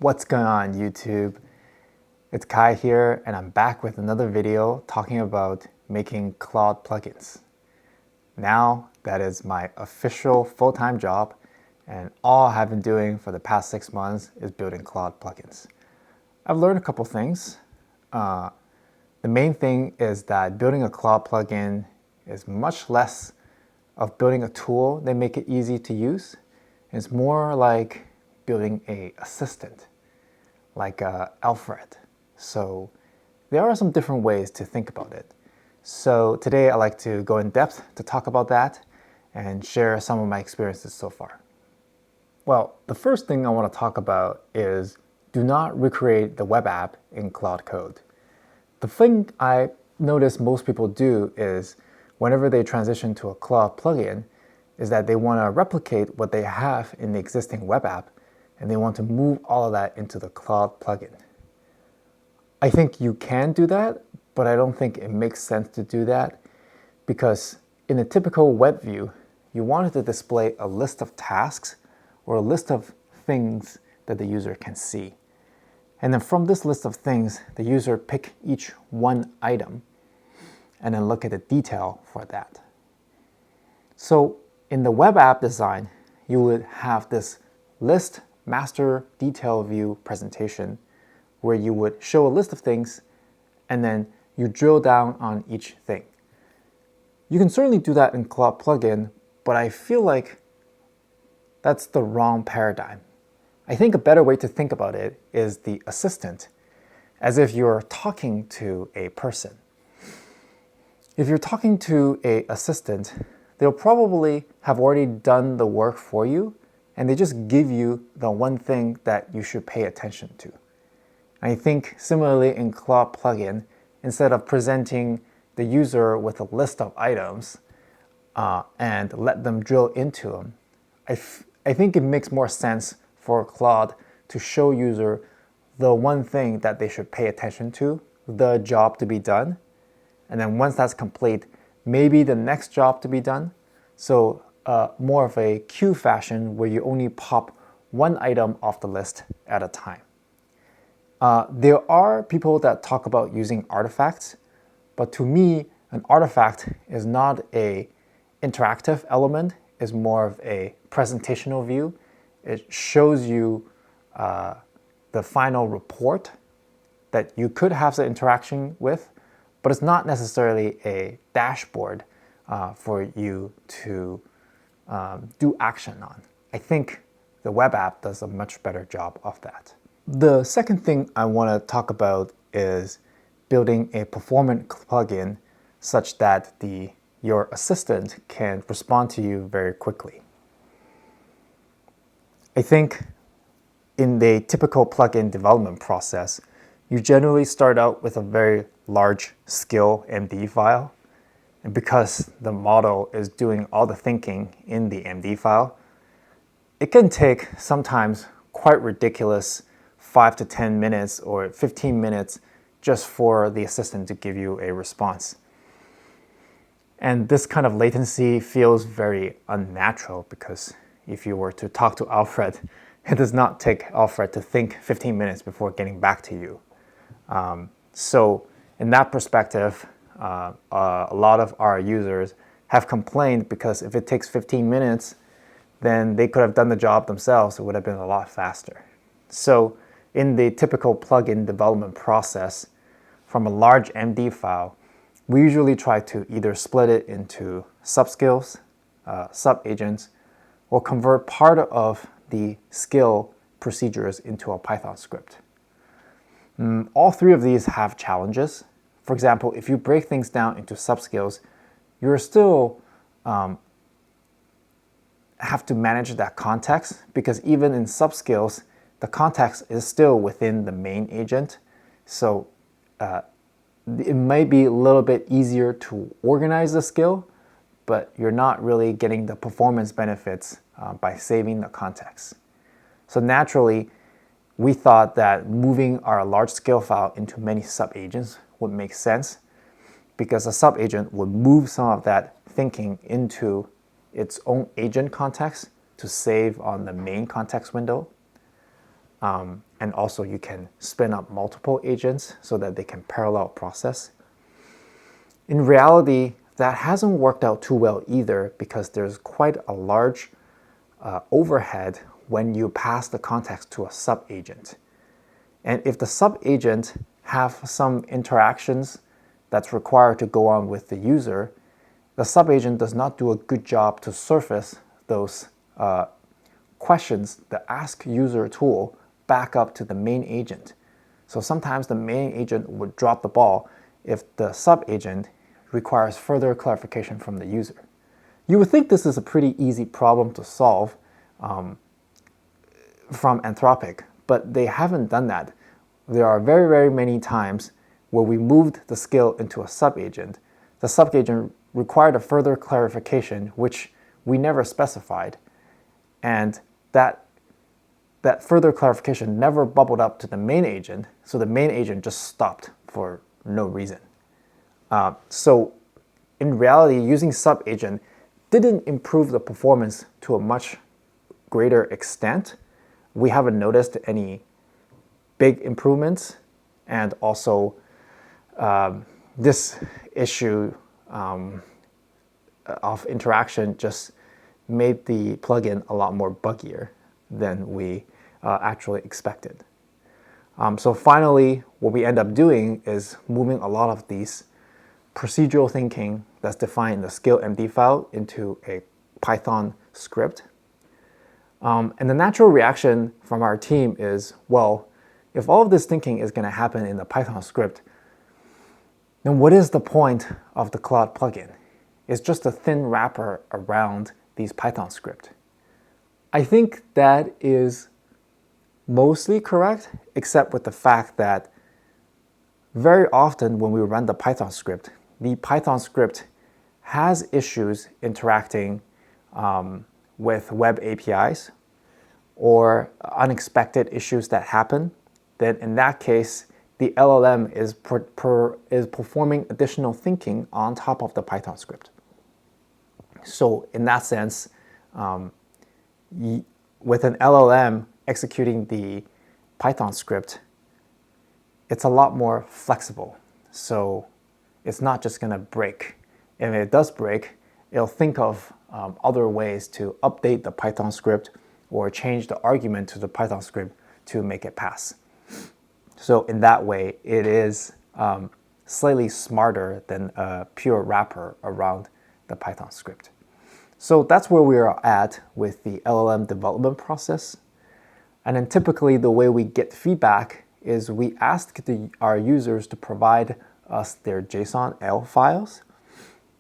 What's going on YouTube? It's Kai here and I'm back with another video talking about making Claude plugins. Now that is my official full-time job and all I've been doing for the past 6 months is building Claude plugins. I've learned a couple things. The main thing is that building a Claude plugin is much less of building a tool that make it easy to use. It's more like building an assistant, like Alfred. So there are some different ways to think about it. So today I'd like to go in depth to talk about that and share some of my experiences so far. Well, the first thing I want to talk about is do not recreate the web app in Claude Code. The thing I notice most people do is whenever they transition to a Claude plugin is that they want to replicate what they have in the existing web app and they want to move all of that into the Claude plugin. I think you can do that, but I don't think it makes sense to do that because in a typical web view, you wanted to display a list of tasks or a list of things that the user can see. And then from this list of things, the user pick each one item and then look at the detail for that. So in the web app design, you would have this list master detail view presentation where you would show a list of things and then you drill down on each thing. You can certainly do that in Claude plugin, but I feel like that's the wrong paradigm. I think a better way to think about it is the assistant, as if you're talking to a person. If you're talking to an assistant, they'll probably have already done the work for you and they just give you the one thing that you should pay attention to. I think similarly in Claude plugin, instead of presenting the user with a list of items and let them drill into them, I think it makes more sense for Claude to show user the one thing that they should pay attention to, the job to be done, and then once that's complete, maybe the next job to be done. So more of a queue fashion where you only pop one item off the list at a time. There are people that talk about using artifacts, but to me, an artifact is not an interactive element, it's more of a presentational view. It shows you the final report that you could have the interaction with, but it's not necessarily a dashboard for you to do action on. I think the web app does a much better job of that. The second thing I want to talk about is building a performant plugin such that your assistant can respond to you very quickly. I think in the typical plugin development process, you generally start out with a very large scale MD file. And because the model is doing all the thinking in the MD file, it can take sometimes quite ridiculous 5 to 10 minutes or 15 minutes just for the assistant to give you a response. And this kind of latency feels very unnatural because if you were to talk to Alfred, it does not take Alfred to think 15 minutes before getting back to you. So in that perspective, a lot of our users have complained because if it takes 15 minutes, then they could have done the job themselves. It would have been a lot faster. So in the typical plugin development process, from a large MD file, we usually try to either split it into subskills, subagents, or convert part of the skill procedures into a Python script. All three of these have challenges. For example, if you break things down into subskills, you're still have to manage that context because even in subskills, the context is still within the main agent. So it might be a little bit easier to organize the skill, but you're not really getting the performance benefits by saving the context. So naturally, we thought that moving our large scale file into many subagents would make sense because a subagent would move some of that thinking into its own agent context to save on the main context window. And also you can spin up multiple agents so that they can parallel process. In reality, that hasn't worked out too well either because there's quite a large overhead when you pass the context to a sub-agent. And if the sub-agent have some interactions that's required to go on with the user, the sub-agent does not do a good job to surface those questions, the ask user tool, back up to the main agent. So sometimes the main agent would drop the ball if the sub-agent requires further clarification from the user. You would think this is a pretty easy problem to solve from Anthropic, but they haven't done that. There are very, very many times where we moved the skill into a sub-agent. The sub-agent required a further clarification, which we never specified, and that further clarification never bubbled up to the main agent, so the main agent just stopped for no reason. So in reality, using sub-agent didn't improve the performance to a much greater extent. We haven't noticed any big improvements, and also this issue of interaction just made the plugin a lot more buggier than we actually expected. So finally, what we end up doing is moving a lot of these procedural thinking that's defined in the skill.md file into a Python script. And the natural reaction from our team is, well, if all of this thinking is going to happen in the Python script, then what is the point of the Claude plugin? It's just a thin wrapper around these Python script. I think that is mostly correct, except with the fact that very often when we run the Python script has issues interacting with web APIs or unexpected issues that happen. Then in that case, the LLM is performing additional thinking on top of the Python script. So in that sense, with an LLM executing the Python script, it's a lot more flexible. So it's not just going to break. And if it does break, it'll think of other ways to update the Python script or change the argument to the Python script to make it pass. So in that way, it is slightly smarter than a pure wrapper around the Python script. So that's where we are at with the LLM development process. And then typically the way we get feedback is we ask our users to provide us their JSON files.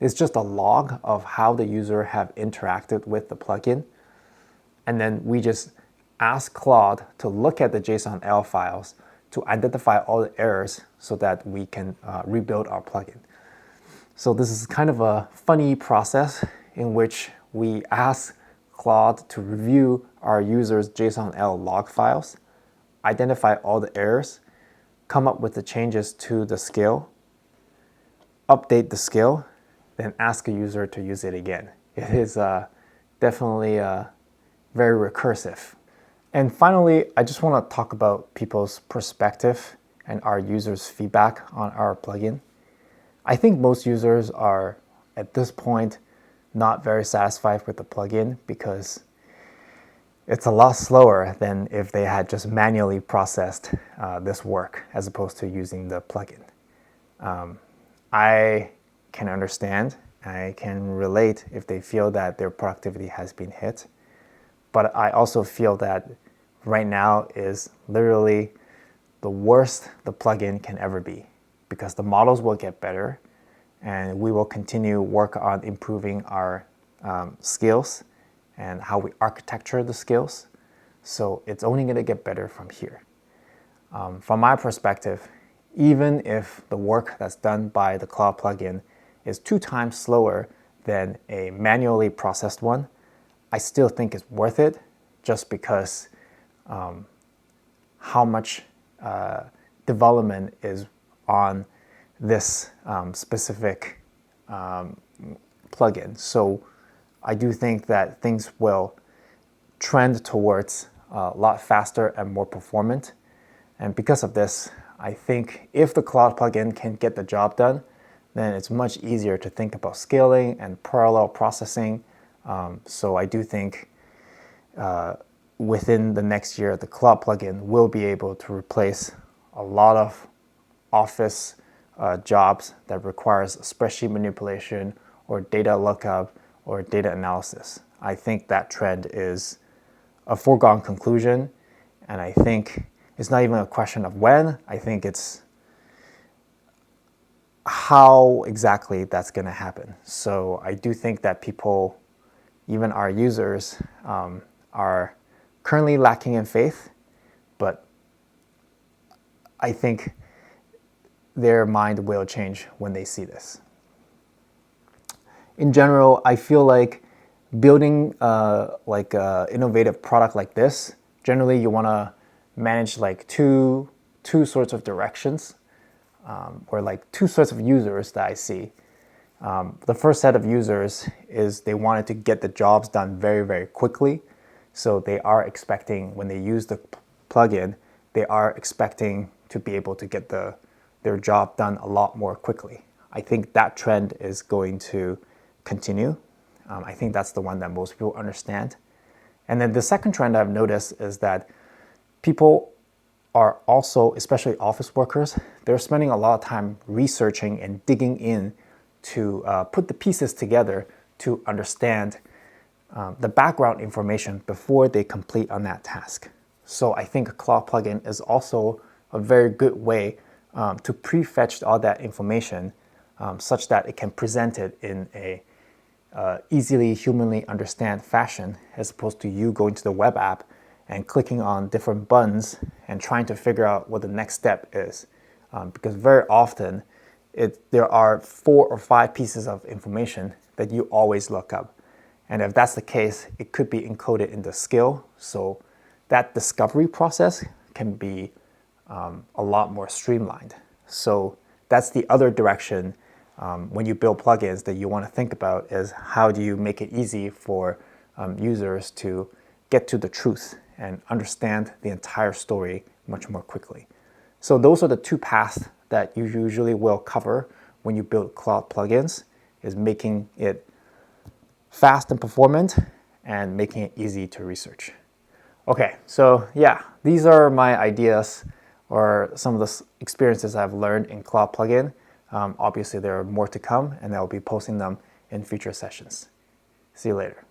It's just a log of how the user have interacted with the plugin. And then we just ask Claude to look at the JSON files to identify all the errors so that we can rebuild our plugin. So this is kind of a funny process in which we ask Claude to review our users' JSON log files, identify all the errors, come up with the changes to the skill, update the skill, then ask a user to use it again. It is definitely very recursive. And finally, I just want to talk about people's perspective and our users' feedback on our plugin. I think most users are, at this point, not very satisfied with the plugin because it's a lot slower than if they had just manually processed this work as opposed to using the plugin. I can understand, I can relate if they feel that their productivity has been hit, but I also feel that right now is literally the worst the plugin can ever be because the models will get better and we will continue work on improving our skills and how we architecture the skills. So it's only going to get better from here. From my perspective, even if the work that's done by the Claude plugin is 2 times slower than a manually processed one, I still think it's worth it just because how much development is on this specific plugin. So I do think that things will trend towards a lot faster and more performant. And because of this, I think if the Claude plugin can get the job done, then it's much easier to think about scaling and parallel processing. So I do think within the next year, the Claude plugin will be able to replace a lot of Office jobs that requires spreadsheet manipulation or data lookup or data analysis. I think that trend is a foregone conclusion, and I think it's not even a question of when. I think it's how exactly that's going to happen. So I do think that people, even our users, are currently lacking in faith, but I think their mind will change when they see this. In general, I feel like building an innovative product like this, generally you want to manage like two sorts of directions, or like two sorts of users that I see. The first set of users is they wanted to get the jobs done very, very quickly. So they are expecting, when they use the plugin, they are expecting to be able to get their job done a lot more quickly. I think that trend is going to continue. I think that's the one that most people understand. And then the second trend I've noticed is that people are also, especially office workers, they're spending a lot of time researching and digging in to put the pieces together to understand the background information before they complete on that task. So I think a Claude plugin is also a very good way to prefetch all that information such that it can present it in a easily humanly understand fashion, as opposed to you going to the web app and clicking on different buttons and trying to figure out what the next step is. Because very often there are 4 or 5 pieces of information that you always look up. And if that's the case, it could be encoded in the skill. So that discovery process can be a lot more streamlined. So that's the other direction when you build plugins that you want to think about, is how do you make it easy for users to get to the truth and understand the entire story much more quickly. So those are the 2 paths that you usually will cover when you build Claude plugins, is making it fast and performant and making it easy to research. Okay, so yeah, these are my ideas or some of the experiences I've learned in Claude plugin. Obviously, there are more to come, and I'll be posting them in future sessions. See you later.